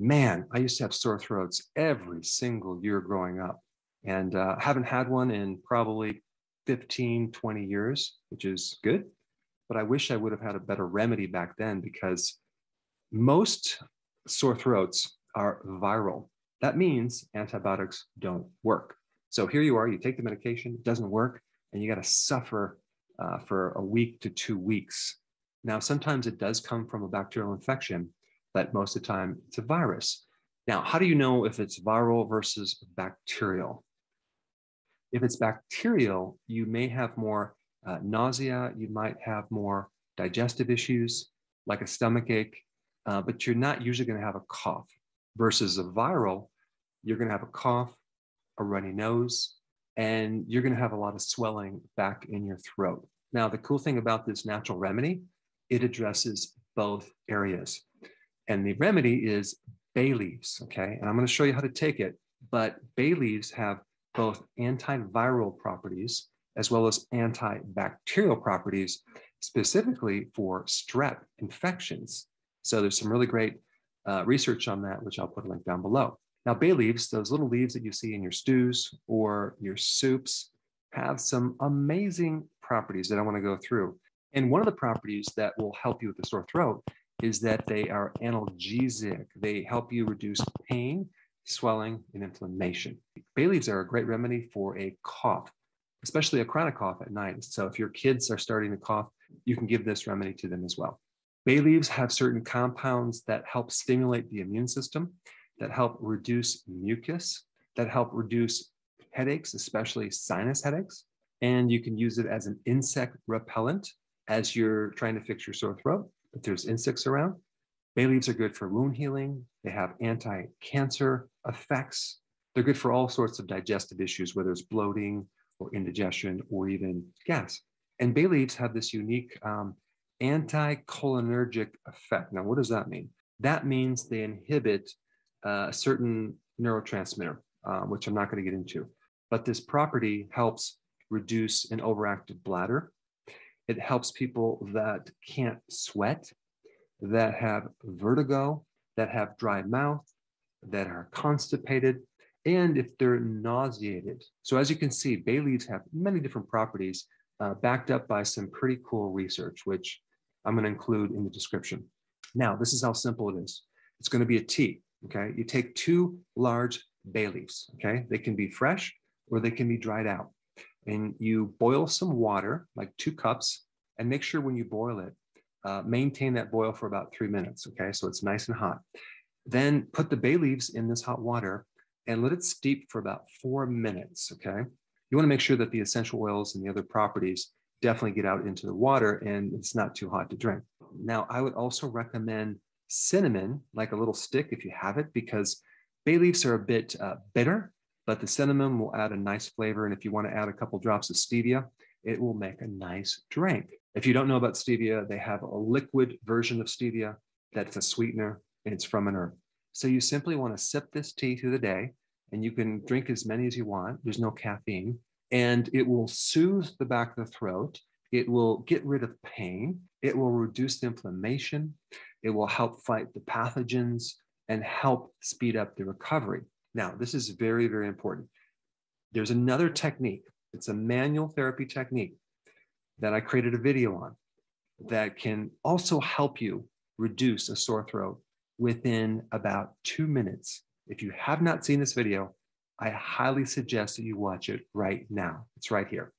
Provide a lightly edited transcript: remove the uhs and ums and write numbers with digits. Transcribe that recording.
Man, I used to have sore throats every single year growing up, and haven't had one in probably 15, 20 years, which is good. But I wish I would have had a better remedy back then because most sore throats are viral. That means antibiotics don't work. So here you are, you take the medication, it doesn't work, and you got to suffer for a week to 2 weeks. Now, sometimes it does come from a bacterial infection, but most of the time it's a virus. Now, how do you know if it's viral versus bacterial? If it's bacterial, you may have more nausea, you might have more digestive issues like a stomach ache, but you're not usually going to have a cough. Versus a viral, you're going to have a cough, a runny nose, and you're going to have a lot of swelling back in your throat. Now, the cool thing about this natural remedy, it addresses both areas. And the remedy is bay leaves, okay? And I'm going to show you how to take it, but bay leaves have both antiviral properties as well as antibacterial properties, specifically for strep infections. So there's some really great research on that, which I'll put a link down below. Now, bay leaves, those little leaves that you see in your stews or your soups, have some amazing properties that I want to go through. And one of the properties that will help you with the sore throat is that they are analgesic. They help you reduce pain, swelling, and inflammation. Bay leaves are a great remedy for a cough, especially a chronic cough at night. So if your kids are starting to cough, you can give this remedy to them as well. Bay leaves have certain compounds that help stimulate the immune system, that help reduce mucus, that help reduce headaches, especially sinus headaches. And you can use it as an insect repellent as you're trying to fix your sore throat. If there's insects around, bay leaves are good for wound healing. They have anti-cancer effects. They're good for all sorts of digestive issues, whether it's bloating or indigestion or even gas. And bay leaves have this unique anticholinergic effect. Now, what does that mean? That means they inhibit a certain neurotransmitter, which I'm not going to get into. But this property helps reduce an overactive bladder. It helps people that can't sweat, that have vertigo, that have dry mouth, that are constipated, and if they're nauseated. So as you can see, bay leaves have many different properties backed up by some pretty cool research, which I'm going to include in the description. Now, this is how simple it is. It's going to be a tea, okay? You take 2 large bay leaves, okay? They can be fresh or they can be dried out. And you boil some water, like 2 cups, and make sure when you boil it, maintain that boil for about 3 minutes, okay? So it's nice and hot. Then put the bay leaves in this hot water and let it steep for about 4 minutes, okay? You want to make sure that the essential oils and the other properties definitely get out into the water and it's not too hot to drink. Now, I would also recommend cinnamon, like a little stick if you have it, because bay leaves are a bit bitter, but the cinnamon will add a nice flavor. And if you want to add a couple drops of stevia, it will make a nice drink. If you don't know about stevia, they have a liquid version of stevia that's a sweetener and it's from an herb. So you simply want to sip this tea through the day and you can drink as many as you want. There's no caffeine and it will soothe the back of the throat. It will get rid of pain. It will reduce the inflammation. It will help fight the pathogens and help speed up the recovery. Now, this is very, very important. There's another technique. It's a manual therapy technique that I created a video on that can also help you reduce a sore throat within about 2 minutes. If you have not seen this video, I highly suggest that you watch it right now. It's right here.